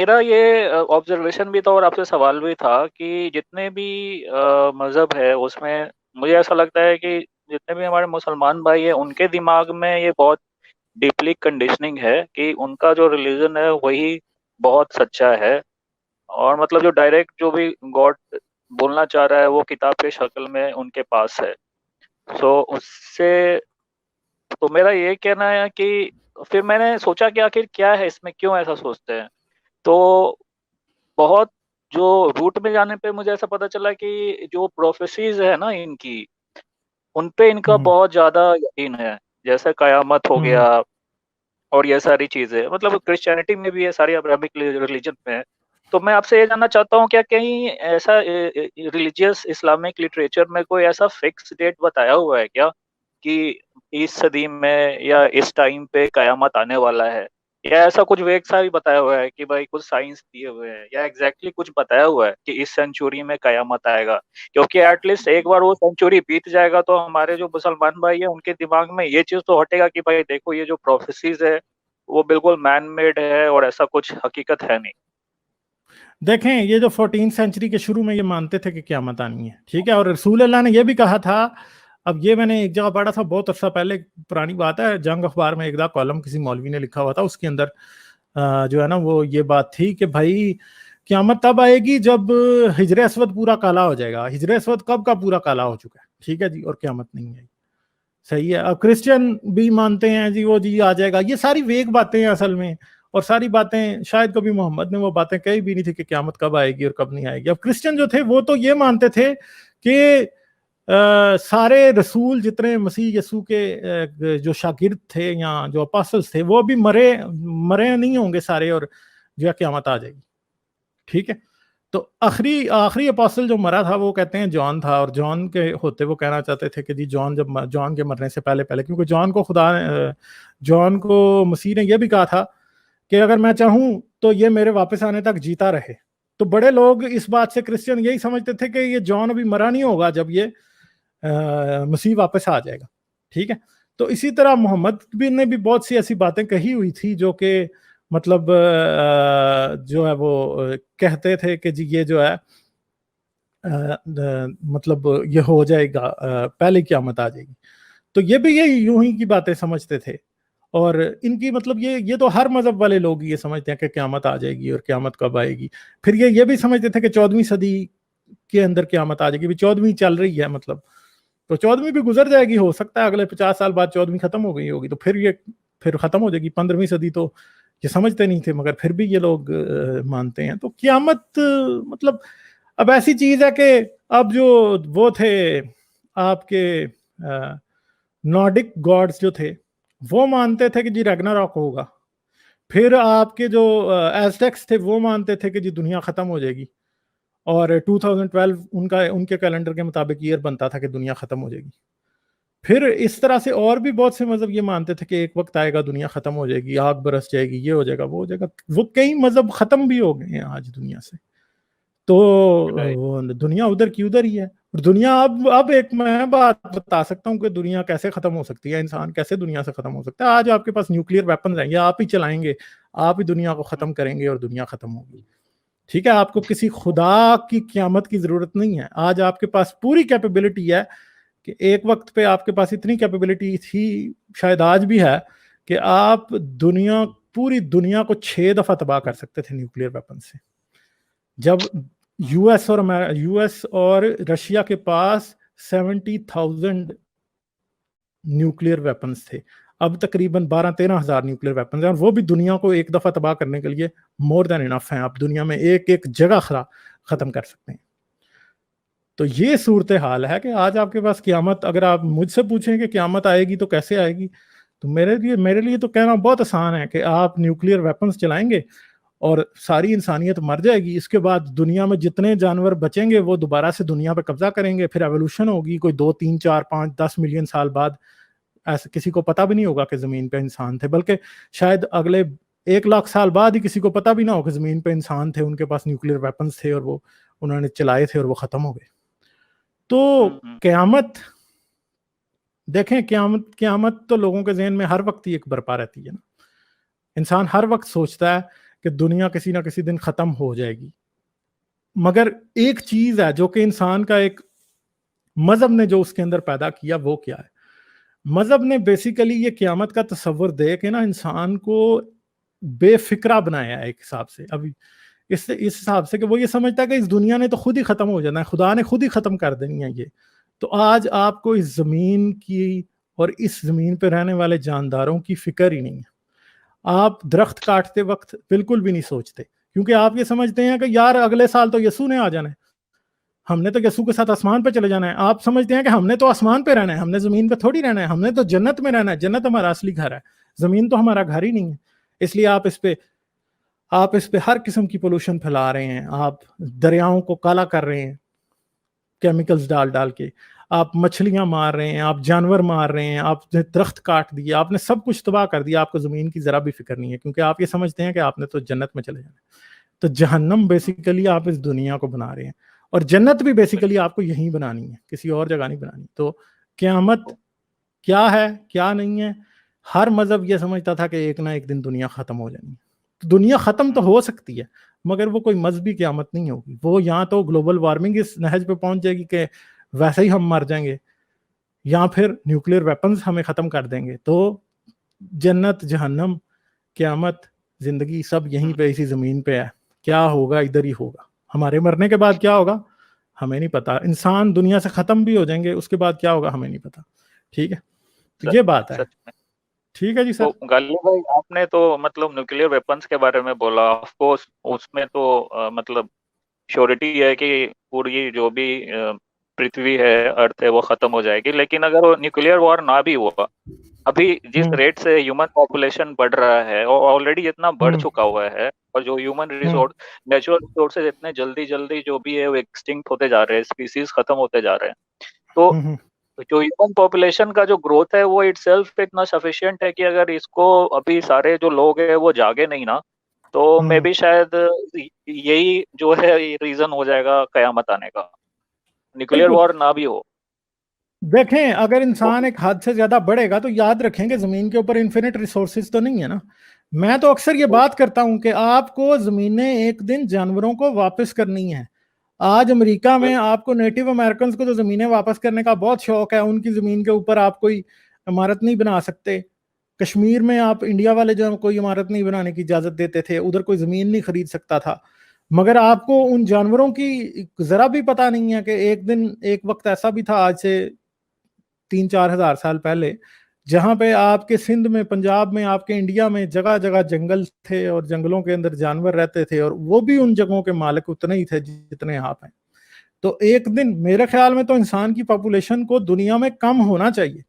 میرا یہ آبزرویشن بھی تھا اور آپ سے سوال بھی تھا کہ جتنے بھی مذہب ہے اس میں مجھے ایسا لگتا ہے کہ جتنے بھی ہمارے مسلمان بھائی ہیں ان کے دماغ میں یہ بہت ڈیپلی کنڈیشننگ ہے کہ ان کا جو ریلیجن ہے وہی بہت سچا ہے، اور مطلب جو ڈائریکٹ جو بھی گاڈ بولنا چاہ رہا ہے وہ کتاب کے شکل میں ان کے پاس ہے. سو اس سے تو میرا یہ کہنا ہے کہ پھر میں نے سوچا کہ آخر کیا ہے اس میں، کیوں ایسا سوچتے ہیں. تو بہت جو روٹ میں جانے پہ مجھے ایسا پتا چلا کہ جو پروفیسیز ہے نا ان کی، ان پہ ان کا ہوں بہت زیادہ یقین ہے، جیسے قیامت ہو ہوں گیا اور یہ ساری چیزیں مطلب کرسچینٹی میں بھی ہے، ساری ابرامک ریلیجن میں ہے. تو میں آپ سے یہ جاننا چاہتا ہوں کیا کہیں ایسا ریلیجیس اسلامک لٹریچر میں کوئی ایسا فکس ڈیٹ بتایا ہوا ہے کیا کہ اس صدی میں یا اس ٹائم پہ قیامت آنے والا ہے، یا ایسا کچھ ویگ سا بھی بتایا ہوا ہے کہ بھائی کچھ سائنس دیے ہوئے ہیں، یا ایگزیکٹلی کچھ بتایا ہوا ہے کہ اس سینچوری میں قیامت آئے گا؟ کیونکہ ایٹ لیسٹ ایک بار وہ سینچوری بیت جائے گا تو ہمارے جو مسلمان بھائی ہیں ان کے دماغ میں یہ چیز تو ہٹے گا کہ بھائی دیکھو یہ جو پروفیسیز ہے وہ بالکل مین میڈ ہے اور ایسا کچھ حقیقت ہے نہیں. دیکھیں، یہ جو 14 سینچری کے شروع میں یہ مانتے تھے کہ قیامت آنی ہے، ٹھیک ہے، اور رسول اللہ نے یہ بھی کہا تھا. اب یہ میں نے ایک جگہ پڑھا تھا بہت عرصہ پہلے، پرانی بات ہے، جنگ اخبار میں ایک دا کالم کسی مولوی نے لکھا ہوا تھا، اس کے اندر جو ہے نا وہ یہ بات تھی کہ بھائی قیامت تب آئے گی جب ہجر اسود پورا کالا ہو جائے گا. ہجر اسود کب کا پورا کالا ہو چکا ہے، ٹھیک ہے جی، اور قیامت نہیں آئی. صحیح ہے. اب کرسچن بھی مانتے ہیں جی وہ جی آ جائے گا. یہ ساری ویگ باتیں ہیں اصل میں، اور ساری باتیں شاید کبھی محمد نے وہ باتیں کہی بھی نہیں تھی کہ قیامت کب آئے گی اور کب نہیں آئے گی. اب کرسچن جو تھے وہ تو یہ مانتے تھے کہ سارے رسول جتنے مسیح یسوع کے جو شاگرد تھے یا جو اپاسلز تھے وہ بھی مرے نہیں ہوں گے سارے، اور جو ہے قیامت آ جائے گی. ٹھیک ہے. تو آخری اپاسل جو مرا تھا وہ کہتے ہیں جان تھا، اور جان کے ہوتے وہ کہنا چاہتے تھے کہ جی جان کے مرنے سے پہلے کیونکہ جان کو مسیح نے یہ بھی کہا تھا کہ اگر میں چاہوں تو یہ میرے واپس آنے تک جیتا رہے. تو بڑے لوگ اس بات سے کرسچن یہی سمجھتے تھے کہ یہ جان ابھی مرا نہیں ہوگا جب یہ مسیح واپس آ جائے گا. ٹھیک ہے. تو اسی طرح محمد بھی نے بھی بہت سی ایسی باتیں کہی ہوئی تھی جو کہ مطلب جو ہے وہ کہتے تھے کہ جی یہ جو ہے مطلب یہ ہو جائے گا، پہلے قیامت آ جائے گی. تو یہ بھی یوں ہی کی باتیں سمجھتے تھے، اور ان کی مطلب یہ تو ہر مذہب والے لوگ یہ سمجھتے ہیں کہ قیامت آ جائے گی اور قیامت کب آئے گی. پھر یہ بھی سمجھتے تھے کہ 14ویں صدی کے اندر قیامت آ جائے گی. 14ویں چل رہی ہے مطلب، تو 14ویں بھی گزر جائے گی، ہو سکتا ہے اگلے 50 سال بعد 14ویں ختم ہو گئی ہوگی، تو پھر ختم ہو جائے گی. 15ویں صدی تو یہ سمجھتے نہیں تھے، مگر پھر بھی یہ لوگ مانتے ہیں. تو قیامت مطلب اب ایسی چیز ہے کہ اب جو وہ تھے آپ کے نارڈک گاڈز جو تھے وہ مانتے تھے کہ جی ریگناراک ہوگا. پھر آپ کے جو ایزٹیکس تھے وہ مانتے تھے کہ جی دنیا ختم ہو جائے گی، اور 2012 ان کے کیلنڈر کے مطابق ایئر بنتا تھا کہ دنیا ختم ہو جائے گی. پھر اس طرح سے اور بھی بہت سے مذہب یہ مانتے تھے کہ ایک وقت آئے گا دنیا ختم ہو جائے گی، آگ برس جائے گی، یہ ہو جائے گا، وہ ہو جائے گا. وہ کئی مذہب ختم بھی ہو گئے ہیں آج دنیا سے. تو دنیا ادھر کی ادھر ہی ہے. دنیا اب ایک میں بات بتا سکتا ہوں کہ دنیا کیسے ختم ہو سکتی ہے، انسان کیسے دنیا سے ختم ہو سکتا ہے. آج آپ کے پاس نیوکلیئر ویپنز ہیں، یا آپ ہی چلائیں گے، آپ ہی دنیا کو ختم کریں گے اور دنیا ختم ہوگی. ٹھیک ہے. آپ کو کسی خدا کی قیامت کی ضرورت نہیں ہے. آج آپ کے پاس پوری کیپیبلٹی ہے کہ ایک وقت پہ آپ کے پاس اتنی کیپیبلٹی تھی، شاید آج بھی ہے، کہ آپ پوری دنیا کو 6 دفعہ تباہ کر سکتے تھے نیوکلیئر ویپن سے. جب یو ایس اور رشیا کے پاس 70,000 نیوکلیئر ویپنز تھے، اب تقریباً 12-13 ہزار نیوکلیئر ویپنز ہیں، اور وہ بھی دنیا کو ایک دفعہ تباہ کرنے کے لیے مور دین انف ہیں. آپ دنیا میں ایک جگہ ختم کر سکتے ہیں. تو یہ صورتحال ہے کہ آج آپ کے پاس قیامت، اگر آپ مجھ سے پوچھیں کہ قیامت آئے گی تو کیسے آئے گی، تو میرے لیے تو کہنا بہت آسان ہے کہ آپ نیوکلیئر ویپنز چلائیں گے اور ساری انسانیت مر جائے گی. اس کے بعد دنیا میں جتنے جانور بچیں گے وہ دوبارہ سے دنیا پہ قبضہ کریں گے. پھر ایوولوشن ہوگی، کوئی 2 3 4 5 10 ملین سال بعد. ایسا کسی کو پتہ بھی نہیں ہوگا کہ زمین پہ انسان تھے، بلکہ شاید اگلے 1 لاکھ سال بعد ہی کسی کو پتہ بھی نہ ہو کہ زمین پہ انسان تھے، ان کے پاس نیوکلیئر ویپنز تھے اور وہ انہوں نے چلائے تھے اور وہ ختم ہو گئے. تو قیامت دیکھیں، قیامت تو لوگوں کے ذہن میں ہر وقت ہی ایک برپا رہتی ہے نا. انسان ہر وقت سوچتا ہے کہ دنیا کسی نہ کسی دن ختم ہو جائے گی. مگر ایک چیز ہے جو کہ انسان کا ایک مذہب نے جو اس کے اندر پیدا کیا وہ کیا ہے. مذہب نے بیسیکلی یہ قیامت کا تصور دے کے نا انسان کو بے فکرہ بنایا ہے ایک حساب سے. ابھی اس حساب سے کہ وہ یہ سمجھتا ہے کہ اس دنیا نے تو خود ہی ختم ہو جانا ہے, خدا نے خود ہی ختم کر دینی ہے یہ. تو آج آپ کو اس زمین کی اور اس زمین پہ رہنے والے جانداروں کی فکر ہی نہیں ہے. آپ درخت کاٹتے وقت بالکل بھی نہیں سوچتے, کیونکہ آپ یہ سمجھتے ہیں کہ یار اگلے سال تو یسوع نے آ جانا ہے, ہم نے تو یسوع کے ساتھ آسمان پہ چلے جانا ہے. آپ سمجھتے ہیں کہ ہم نے تو آسمان پہ رہنا ہے, ہم نے زمین پہ تھوڑی رہنا ہے, ہم نے تو جنت میں رہنا ہے, جنت ہمارا اصلی گھر ہے, زمین تو ہمارا گھر ہی نہیں ہے. اس لیے آپ اس پہ ہر قسم کی پولوشن پھیلا رہے ہیں, آپ دریاؤں کو کالا کر رہے ہیں کیمیکلز ڈال کے, آپ مچھلیاں مار رہے ہیں, آپ جانور مار رہے ہیں, آپ نے درخت کاٹ دیے, آپ نے سب کچھ تباہ کر دیا. آپ کو زمین کی ذرا بھی فکر نہیں ہے, کیونکہ آپ یہ سمجھتے ہیں کہ آپ نے تو جنت میں چلے جانا ہے. تو جہنم بیسیکلی آپ اس دنیا کو بنا رہے ہیں, اور جنت بھی بیسیکلی آپ کو یہیں بنانی ہے, کسی اور جگہ نہیں بنانی. تو قیامت کیا ہے کیا نہیں ہے, ہر مذہب یہ سمجھتا تھا کہ ایک نہ ایک دن دنیا ختم ہو جانی ہے. دنیا ختم تو ہو سکتی ہے مگر وہ کوئی مذہبی قیامت نہیں ہوگی. وہ یہاں تو گلوبل وارمنگ اس نہج پہ پہنچ جائے گی کہ ویسے ہی ہم مر جائیں گے, یا پھر نیوکلیر ویپنز ہمیں ختم کر دیں گے. تو جنت, جہنم, قیامت, زندگی سب یہیں پہ اسی زمین پہ ہے. کیا ہوگا ادھر ہی ہوگا. ہمارے مرنے کے بعد کیا ہوگا ہمیں نہیں پتا. انسان دنیا سے ختم بھی ہو جائیں گے, اس کے بعد کیا ہوگا ہمیں نہیں پتا. ٹھیک ہے, تو یہ بات ہے. سچ میں. ٹھیک ہے جی سر. تو غالب بھائی آپ نے تو مطلب نیوکلیئر ویپنس کے بارے میں بولا, آف کورس اس میں تو مطلب شیورٹی ہے کہ پوری جو بھی پرتھوی ہے, ارتھ ہے, وہ ختم ہو جائے گی. لیکن اگر وہ نیوکلیئر وار نہ بھی ہوا, ابھی جس ریٹ سے ہیومن پاپولیشن بڑھ رہا ہے اور آلریڈی اتنا بڑھ چکا ہوا ہے, اور جو ہیومن ریسورس, نیچرل ریسورسز اتنے جلدی جو بھی ہے وہ ایکسٹنکٹ ہوتے جا رہے ہیں, اسپیسیز ختم ہوتے جا رہے ہیں. تو جو ہیومن پاپولیشن کا جو گروتھ ہے وہ اٹ سیلف اتنا سفیشینٹ ہے کہ اگر اس کو ابھی سارے جو لوگ ہیں وہ جاگے نہیں نا, تو میں بھی شاید یہی جو ہے ریزن ہو جائے گا قیامت آنے کا, نیوکلیئر وار نہ بھی ہو. دیکھیں اگر انسان ایک حد سے زیادہ بڑھے گا تو یاد رکھیں کہ زمین کے اوپر انفینٹ ریسورسز تو نہیں ہے نا. میں تو اکثر یہ بات کرتا ہوں کہ آپ کو زمینیں ایک دن جانوروں کو واپس کرنی ہے. آج امریکہ میں آپ کو نیٹو امریکنز کو تو زمینیں واپس کرنے کا بہت شوق ہے, ان کی زمین کے اوپر آپ کوئی عمارت نہیں بنا سکتے. کشمیر میں آپ انڈیا والے جو کوئی عمارت نہیں بنانے کی اجازت دیتے تھے, ادھر کوئی زمین نہیں خرید سکتا تھا. مگر آپ کو ان جانوروں کی ذرا بھی پتہ نہیں ہے کہ ایک دن ایک وقت ایسا بھی تھا آج سے 3-4 ہزار سال پہلے, جہاں پہ آپ کے سندھ میں, پنجاب میں, آپ کے انڈیا میں جگہ جگہ جنگل تھے اور جنگلوں کے اندر جانور رہتے تھے, اور وہ بھی ان جگہوں کے مالک اتنے ہی تھے جتنے آپ ہیں. تو ایک دن میرے خیال میں تو انسان کی پاپولیشن کو دنیا میں کم ہونا چاہیے.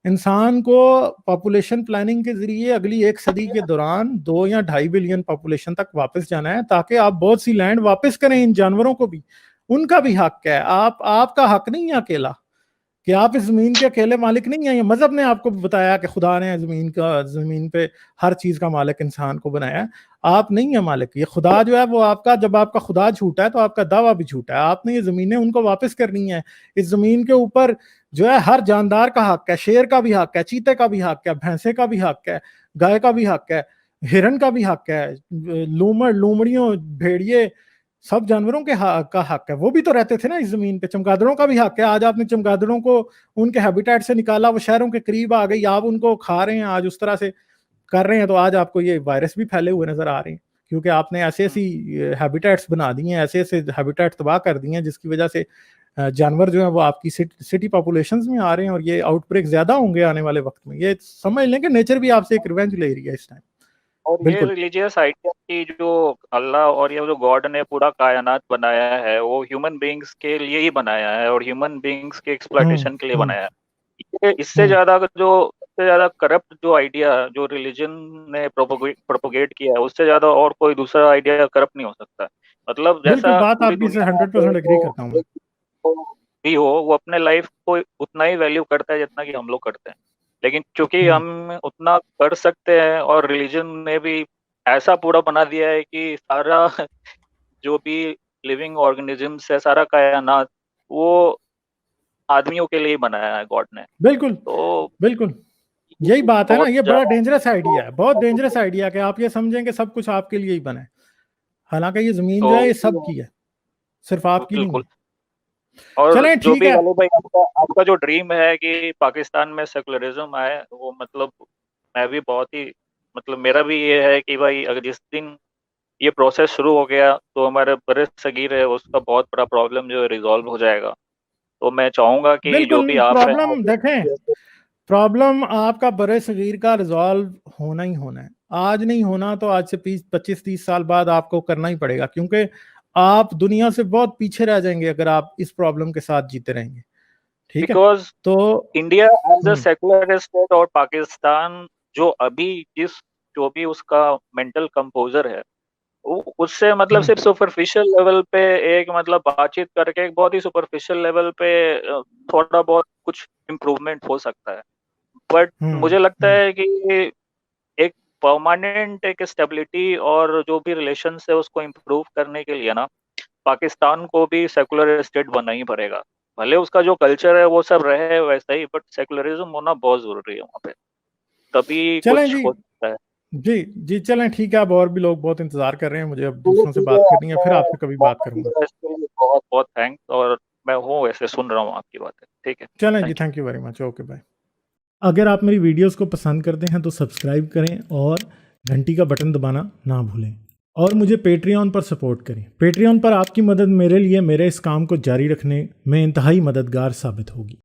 انسان کو پاپولیشن پلاننگ کے ذریعے اگلی 1 صدی کے دوران 2 یا 2.5 بلین پاپولیشن تک واپس جانا ہے, تاکہ آپ بہت سی لینڈ واپس کریں ان جانوروں کو بھی. ان کا بھی حق ہے, آپ کا حق نہیں ہے اکیلا, کہ آپ اس زمین کے اکیلے مالک نہیں ہیں. یہ مذہب نے آپ کو بتایا کہ خدا نے زمین پہ ہر چیز کا مالک انسان کو بنایا ہے, آپ نہیں ہیں مالک. یہ خدا جو ہے وہ آپ کا, جب آپ کا خدا جھوٹا ہے تو آپ کا دعویٰ بھی جھوٹا ہے. آپ نے یہ زمینیں ان کو واپس کرنی ہے. اس زمین کے اوپر جو ہے ہر جاندار کا حق ہے, شیر کا بھی حق ہے, چیتے کا بھی حق ہے, بھینسے کا بھی حق ہے, گائے کا بھی حق ہے, ہرن کا بھی حق ہے, لومڑیوں, بھیڑیے, سب جانوروں کے کا حق ہے. وہ بھی تو رہتے تھے نا اس زمین پہ. چمگادڑوں کا بھی حق ہے. آج آپ نے چمگادڑوں کو ان کے ہیبیٹیٹ سے نکالا, وہ شہروں کے قریب آ گئی, آپ ان کو کھا رہے ہیں, آج اس طرح سے کر رہے ہیں, تو آج آپ کو یہ وائرس بھی پھیلے ہوئے نظر آ رہے ہیں, کیونکہ آپ نے ایسی ہیبیٹیٹس بنا دی ہیں, ایسے ہیبیٹیٹ تباہ کر دی ہیں, جس کی وجہ سے جانور جو ہیں وہ آپ کی سٹی پاپولیشنز میں آ رہے ہیں, اور یہ آؤٹ بریک زیادہ ہوں گے آنے والے وقت میں. یہ سمجھ لیں کہ نیچر بھی آپ سے ایک ریونج لے رہی ہے اس ٹائم. اور یہ ریلیجیس آئیڈیا کی جو اللہ اور یہ جو گاڈ نے پورا کائنات بنایا ہے, وہ ہیومن بینگز کے لیے ہی بنایا ہے, اور ہیومن بینگز کے ایکسپلائٹیشن کے لیے بنایا ہے. اس سے زیادہ کرپٹ جو آئیڈیا جو ریلیجن نے پروپوگیٹ کیا ہے, اس سے زیادہ اور کوئی دوسرا آئیڈیا کرپٹ نہیں ہو سکتا. مطلب بالکل, جیسا بات پوری آپ کی سے دنیا 100% ایگری کرتا ہوں میں. بھی ہو, وہ اپنے لائف کو اتنا ہی ویلیو کرتا ہے جتنا کہ ہم لوگ کرتے ہیں. لیکن چونکہ ہم اتنا کر سکتے ہیں, اور ریلیجن نے بھی ایسا پورا بنا دیا ہے کہ سارا جو بھی لیونگ آرگنیزمس ہے, سارا کائنات, وہ آدمیوں کے لیے بنایا ہے گاڈ نے. بالکل تو بالکل یہی بات ہے نا, بہت یہ بڑا زیادہ ڈینجرس آئیڈیا ہے, بہت ڈینجرس آئیڈیا کہ آپ یہ سمجھیں کہ سب کچھ آپ کے لیے ہی بنا ہے, حالانکہ یہ زمین جو تو ہے یہ سب کی ہے, صرف آپ کی نہیں بالکل. ہے. اور چلیں جو ٹھیک بھی ہے. غالب بھائی آپ کا جو ڈریم ہے کہ پاکستان میں سیکولرزم آئے, وہ مطلب میں بھی بہت ہی مطلب میرا بھی یہ ہے کہ بھائی اگر جس دن یہ پروسیس شروع ہو گیا تو ہمارے برے صغیر ہے اس کا بہت بڑا پرابلم جو ہے ریزالو ہو جائے گا. تو میں چاہوں گا کہ جو بالکل بھی آپ ہیں پرابلم دیکھیں, پرابلم آپ کا برے صغیر کا ریزالو ہونا ہی ہونا ہے. آج نہیں ہونا تو آج سے 25-30 سال بعد آپ کو کرنا ہی پڑے گا, کیونکہ آپ دنیا سے بہت پیچھے رہ جائیں گے اگر آپ اس پرابلم کے ساتھ جیتے رہیں گے. ٹھیک ہے, بیکاز تو انڈیا ایز اے ہم، سیکولر اسٹیٹ اور پاکستان جو ابھی جو بھی اس کا مینٹل کمپوزر ہے اس سے مطلب ہم، صرف سپرفیشل لیول پہ ایک مطلب بات چیت کر کے ایک بہت ہی سپرفیشل لیول پہ تھوڑا بہت کچھ امپروومنٹ ہو سکتا ہے. بٹ ہم، مجھے لگتا ہم. ہے کہ ایک پرماننٹ ایک اسٹیبلٹی اور جو بھی ریلیشنس ہے اس کو امپروو کرنے کے لیے نا پاکستان کو بھی سیکولر اسٹیٹ بننا ہی پڑے گا. بھلے اس کا جو کلچر ہے وہ سب رہے ویسا ہی, بٹ سیکولرزم ہونا بہت ضروری ہے وہاں پہ, تبھی چلیں کچھ جی, ہو سکتا ہے. جی جی چلیں ٹھیک ہے. اب اور بھی لوگ بہت انتظار کر رہے ہیں, مجھے اب چلیے دوسروں سے ٹھیک ہے, بات آپ کرنی ہے, پھر نے آپ سے کبھی بات موقع کروں گا. دیا اس کے لیے بہت بہت تھینکس, اور میں ہوں ویسے سن رہا ہوں آپ کی باتیں. ٹھیک ہے, چلیں جی, thank you. Thank you very much, okay bye. اگر آپ میری ویڈیوز کو پسند کرتے ہیں تو سبسکرائب کریں اور گھنٹی کا بٹن دبانا نہ بھولیں, اور مجھے پیٹریون پر سپورٹ کریں. پیٹریون پر آپ کی مدد میرے لیے میرے اس کام کو جاری رکھنے میں انتہائی مددگار ثابت ہوگی.